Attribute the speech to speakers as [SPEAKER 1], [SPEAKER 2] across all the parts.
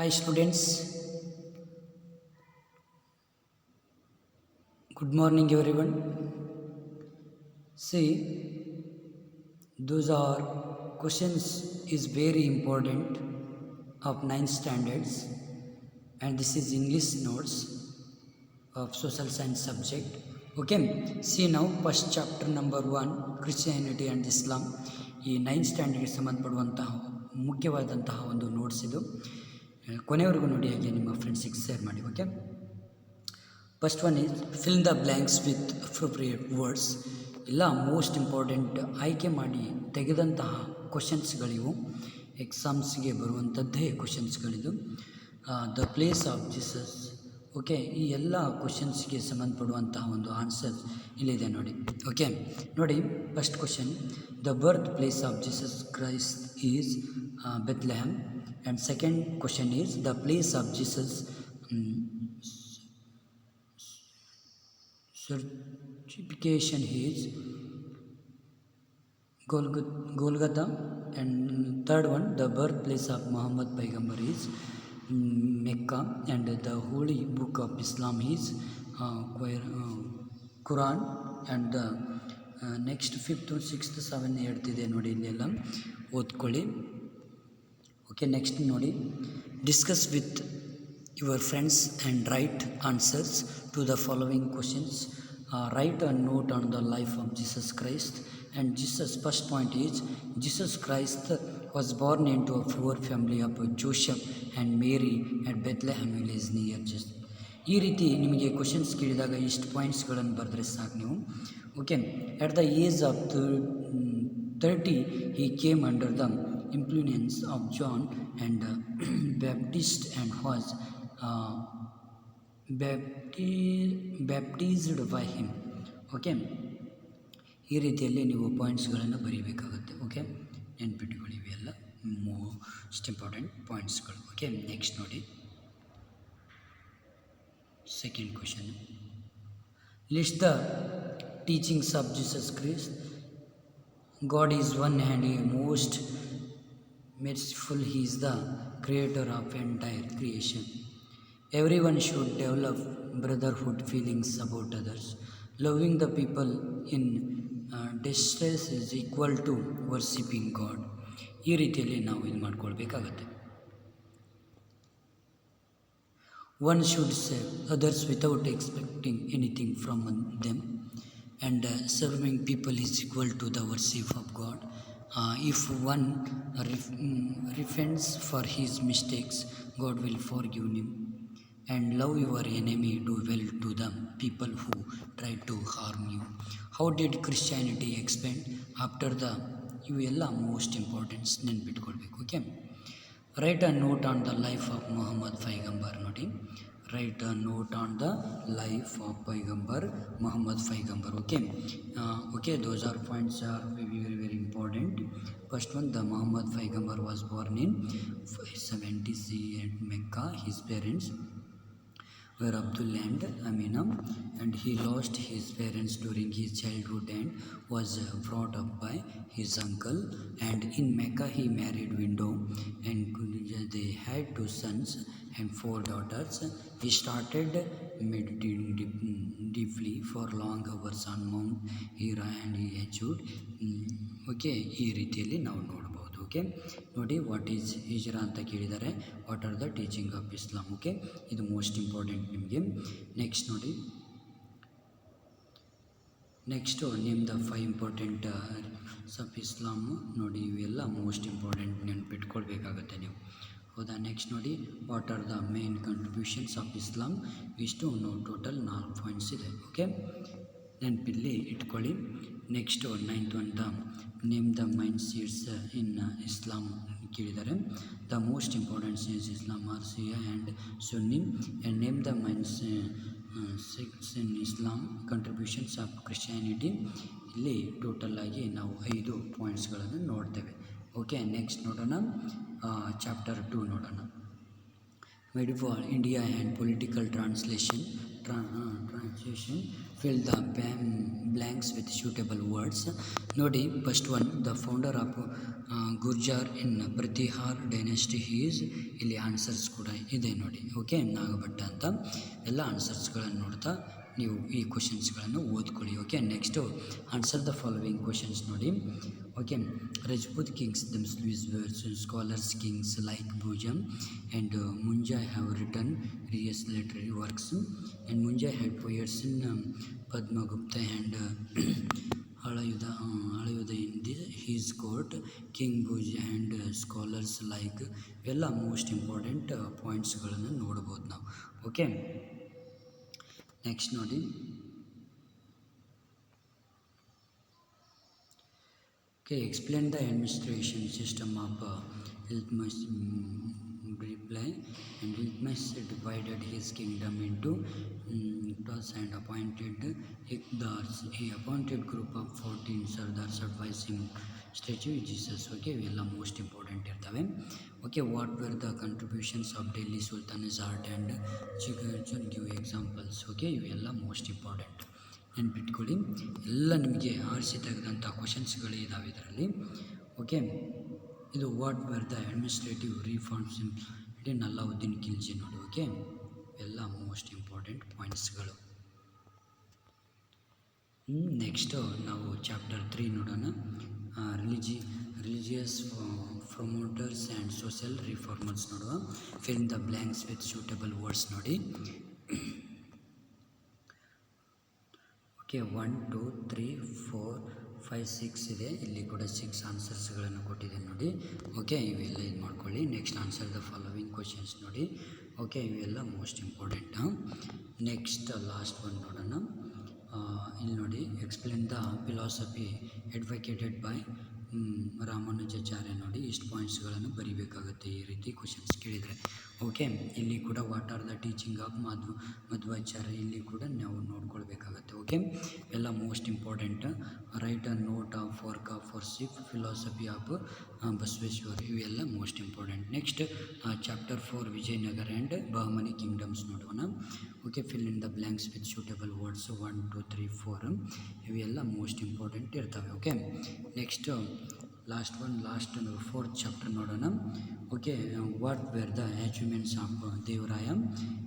[SPEAKER 1] Hi students, good morning everyone. See, those are questions is very important of 9th standards, and this is English notes of social science subject. Okay, see now first chapter number 1 Christianity and Islam. ಈ 9th ಸ್ಟ್ಯಾಂಡರ್ಡ್ಗೆ ಸಂಬಂಧಪಡುವಂತಹ ಮುಖ್ಯವಾದಂತಹ ಒಂದು notes ಇದು. ಕೊನೆವರೆಗೂ ನೋಡಿ, ಹಾಗೆ ನಿಮ್ಮ ಫ್ರೆಂಡ್ಸಿಗೆ share ಮಾಡಿ. Okay, first one is fill the blanks with appropriate words. ಇಲ್ಲ ಮೋಸ್ಟ್ ಇಂಪಾರ್ಟೆಂಟ್ ಆಯ್ಕೆ ಮಾಡಿ ತೆಗೆದಂತಹ ಕ್ವಶನ್ಸ್ಗಳಿವು, ಎಕ್ಸಾಮ್ಸ್ಗೆ ಬರುವಂಥದ್ದೇ ಕ್ವಶನ್ಸ್ಗಳಿದು. The place of Jesus. Okay, ಈ ಎಲ್ಲ ಕ್ವಶನ್ಸ್ಗೆ ಸಂಬಂಧಪಡುವಂತಹ ಒಂದು ಆನ್ಸರ್ ಇಲ್ಲಿದೆ ನೋಡಿ. ಓಕೆ ನೋಡಿ, first question, the birth place of Jesus Christ is Bethlehem. And second question is the place of Jesus certification is Golgotha. And third one, the birthplace of Muhammad Paigambar is Mecca. And the holy book of Islam is Quran. And the next 5th, 6th, 7th, 8th ಇದೆ ನೋಡಿ, ಇಲ್ಲೆಲ್ಲ ಓದ್ಕೊಳ್ಳಿ. Okay, next ನೋಡಿ, discuss with your friends and write answers to the following questions. Write a note on the life of Jesus Christ. And Jesus, first point is, Jesus Christ was born into a poor family of Joseph and Mary at Bethlehem village near Jesus. ಈ ರೀತಿ ನಿಮಗೆ questions ಕೇಳಿದಾಗ ಇಷ್ಟು ಪಾಯಿಂಟ್ಸ್ಗಳನ್ನು ಬರೆದ್ರೆ ಸಾಕು ನೀವು. Okay, at the age of 30 he came under the influence of John and Baptist and was baptised by him. Okay, ಈ ರೀತಿಯಲ್ಲಿ ನೀವು ಪಾಯಿಂಟ್ಸ್ಗಳನ್ನು ಬರೀಬೇಕಾಗುತ್ತೆ. ಓಕೆ, ನೆನ್ಪಿಟ್ಕೊಳ್ಳಿ, ಇವೆಲ್ಲ ಮೋಸ್ಟ್ ಇಂಪಾರ್ಟೆಂಟ್ ಪಾಯಿಂಟ್ಸ್ಗಳು. ಓಕೆ, ನೆಕ್ಸ್ಟ್ ನೋಡಿ, second question, list the teachings of Jesus Christ. God is one and He most merciful. He is the creator of entire creation. Everyone should develop brotherhood feelings about others. Loving the people in distress is equal to worshipping God. ಈ ರೀತಿಯಲ್ಲಿ ನಾವು ಇದು ಮಾಡ್ಕೊಳ್ಬೇಕಾಗತ್ತೆ. One should serve others without expecting anything from them. And serving people is equal to the worship of God. If one repents for his mistakes, God will forgive him. And love your enemy, do well to the people who try to harm you. How did Christianity expand after the ಇವೆಲ್ಲ most importants ನೆನ್ಪಿಟ್ಕೊಳ್ಬೇಕು. Okay, write a note on the life of Mohammed Paigambar. ನೋಡಿ, write a note on the life of Paigambar Muhammad Paigambar. Okay, those are points are very important. First one, the Muhammad Paigambar was born in 570 CE at Mecca. His parents were Abdullah and Amina, and he lost his parents during his childhood and was brought up by his uncle. And in Mecca he married widow, and they had 2 sons and 4 daughters. He started meditating deeply for long hours on Mount Hira and he achieved. Okay, ಈ ರೀತಿಯಲ್ಲಿ ನಾವು ನೋಡ್ಬೋದು. Okay ನೋಡಿ, what is ಹಿಜ್ರಾ ಅಂತ ಕೇಳಿದ್ದಾರೆ, what are the teaching of Islam. Okay, ಇದು most important ನಿಮಗೆ. ನೆಕ್ಸ್ಟ್ ನೋಡಿ, next name the 5 important of Islam. ನೋಡಿ, ಇವೆಲ್ಲ ಮೋಸ್ಟ್ ಇಂಪಾರ್ಟೆಂಟ್ ನೆನ್ಪಿಟ್ಕೊಳ್ಬೇಕಾಗತ್ತೆ ನೀವು, ಹೌದಾ. ನೆಕ್ಸ್ಟ್ ನೋಡಿ, what are the main contributions of Islam. ಇಷ್ಟು ಟೋಟಲ್ 4 ಪಾಯಿಂಟ್ಸ್ ಇದೆ. ಓಕೆ, ನೆನಪಿಲ್ಲಿ ಇಟ್ಕೊಳ್ಳಿ. Next 9th one, the name the main sects in Islam ಕೇಳಿದ್ದಾರೆ. The most important is Islam are Shia and Sunni. And name the main sects in Islam. Contributions of Christianity. ಇಲ್ಲಿ total ಆಗಿ ನಾವು 5 ಪಾಯಿಂಟ್ಸ್ಗಳನ್ನು ನೋಡ್ತೇವೆ. Okay, next ನೋಡೋಣ, chapter 2 ನೋಡೋಣ. Medieval India and political translation. Translation fill the blanks with suitable words. ನೋಡಿ first one, the founder of Gurjar in Pratihar dynasty is, ಇಲ್ಲಿ answers ಕೂಡ ಇದೆ ನೋಡಿ. ಓಕೆ, ನಾಗಭಟ್ಟ ಅಂತ ಎಲ್ಲ ಆನ್ಸರ್ಸ್ಗಳನ್ನು ನೋಡ್ತಾ ನೀವು ಈ ಕ್ವಶನ್ಸ್ಗಳನ್ನು ಓದ್ಕೊಳ್ಳಿ. Okay, next answer the following questions ನೋಡಿ. Okay, Rajput kings themselves scholars kings like Bhujam and Munjai have written various literary works, and Munjai had poets in Padmagupta and Halayuda in his court. King Bhuj and scholars like ಎಲ್ಲ most important ಪಾಯಿಂಟ್ಸ್ಗಳನ್ನು ನೋಡ್ಬೋದು ನಾವು. Okay, next ನೋಡಿ. Okay, explain the administration system of Iltutmish. Reply, and Iltutmish divided his kingdom into Utas and appointed Iqdars. He appointed group of 14 Sardars advising statue Jesus. Okay, ಇವೆಲ್ಲ most important ಇರ್ತವೆ. Okay, what were the contributions of Delhi sultans art and ಚಿಗರ್ಜನ್, give examples. Okay, ಇವೆಲ್ಲ most important ನೆನ್ಪಿಟ್ಕೊಳ್ಳಿ. ಎಲ್ಲ ನಿಮಗೆ ಆರಿಸಿ ತೆಗೆದಂಥ ಕ್ವಶನ್ಸ್ಗಳು ಇದ್ದಾವೆ ಇದರಲ್ಲಿ. ಓಕೆ, ಇದು what were the administrative reforms in Alauddin Khilji ನೋಡಿ. ಓಕೆ, ಎಲ್ಲ ಮೋಸ್ಟ್ ಇಂಪಾರ್ಟೆಂಟ್ ಪಾಯಿಂಟ್ಸ್ಗಳು. ನೆಕ್ಸ್ಟು ನಾವು ಚಾಪ್ಟರ್ 3 ನೋಡೋಣ. Religious promoters and social reformers ನೋಡುವ. Fill the blanks with suitable words ನೋಡಿ. ಓಕೆ, 1 2 3 4 5 6 ಇದೆ. ಇಲ್ಲಿ ಕೂಡ 6 ಆನ್ಸರ್ಸ್ಗಳನ್ನು ಕೊಟ್ಟಿದೆ ನೋಡಿ. ಓಕೆ, ಇವೆಲ್ಲ ಇದು ಮಾಡ್ಕೊಳ್ಳಿ. Next answer the following questions ನೋಡಿ. ಓಕೆ, ಇವೆಲ್ಲ most important. Next last one ನೋಡೋಣ. ಇಲ್ಲಿ ನೋಡಿ, explain the philosophy advocated by Ramanujacharya ನೋಡಿ. ಇಷ್ಟು ಪಾಯಿಂಟ್ಸ್ಗಳನ್ನು ಬರಿಬೇಕಾಗುತ್ತೆ ಈ ರೀತಿ ಕ್ವಶನ್ಸ್ ಕೇಳಿದರೆ. ಓಕೆ, ಇಲ್ಲಿ ಕೂಡ what are the teaching of Madhvacharya, ಇಲ್ಲಿ ಕೂಡ ನಾವು ನೋಡ್ಕೊಳ್ಬೇಕಾಗತ್ತೆ. ಓಕೆ, ಎಲ್ಲ most important. Write a note of work of worship, philosophy of Basaveshwara, ಇವೆಲ್ಲ most important. Next chapter 4 Vijayanagara and Bahmani kingdoms ನೋಡೋಣ. Okay, fill in the blanks with suitable words 1 2 3 4, ಇವೆಲ್ಲ most important ಇರ್ತವೆ. Okay, next last 4th chapter ನೋಡೋಣ. Okay, what were the achievements of Devaraya,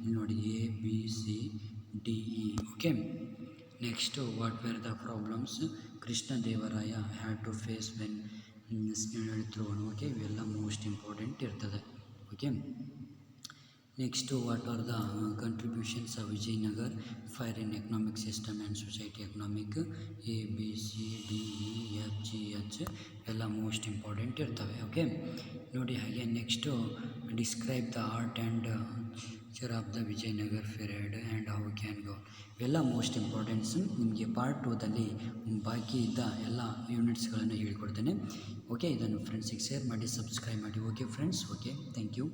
[SPEAKER 1] ಇಲ್ಲಿ ನೋಡಿ ABCDE. Okay, next what were the problems Krishna Devaraya had to face when throne. Okay, ಇವೆಲ್ಲ most important ಇರ್ತದೆ. Okay, next what are the contributions of Vijayanagar fire in economic system and society economic, ABCDEFGH, ಎಲ್ಲ most important ಇರ್ತವೆ. Okay, ನೋಡಿ. ಹಾಗೆ next describe the art and char of the Vijayanagar period and how can go, ಇವೆಲ್ಲ most importants. ನಿಮಗೆ part 2ದಲ್ಲಿ ಬಾಕಿ ಇದ್ದ ಎಲ್ಲ ಯೂನಿಟ್ಸ್ಗಳನ್ನು ಹೇಳಿಕೊಡ್ತೇನೆ. ಓಕೆ, ಇದನ್ನು ಫ್ರೆಂಡ್ಸಿಗೆ ಶೇರ್ ಮಾಡಿ, ಸಬ್ಸ್ಕ್ರೈಬ್ ಮಾಡಿ. Okay friends, okay, thank you.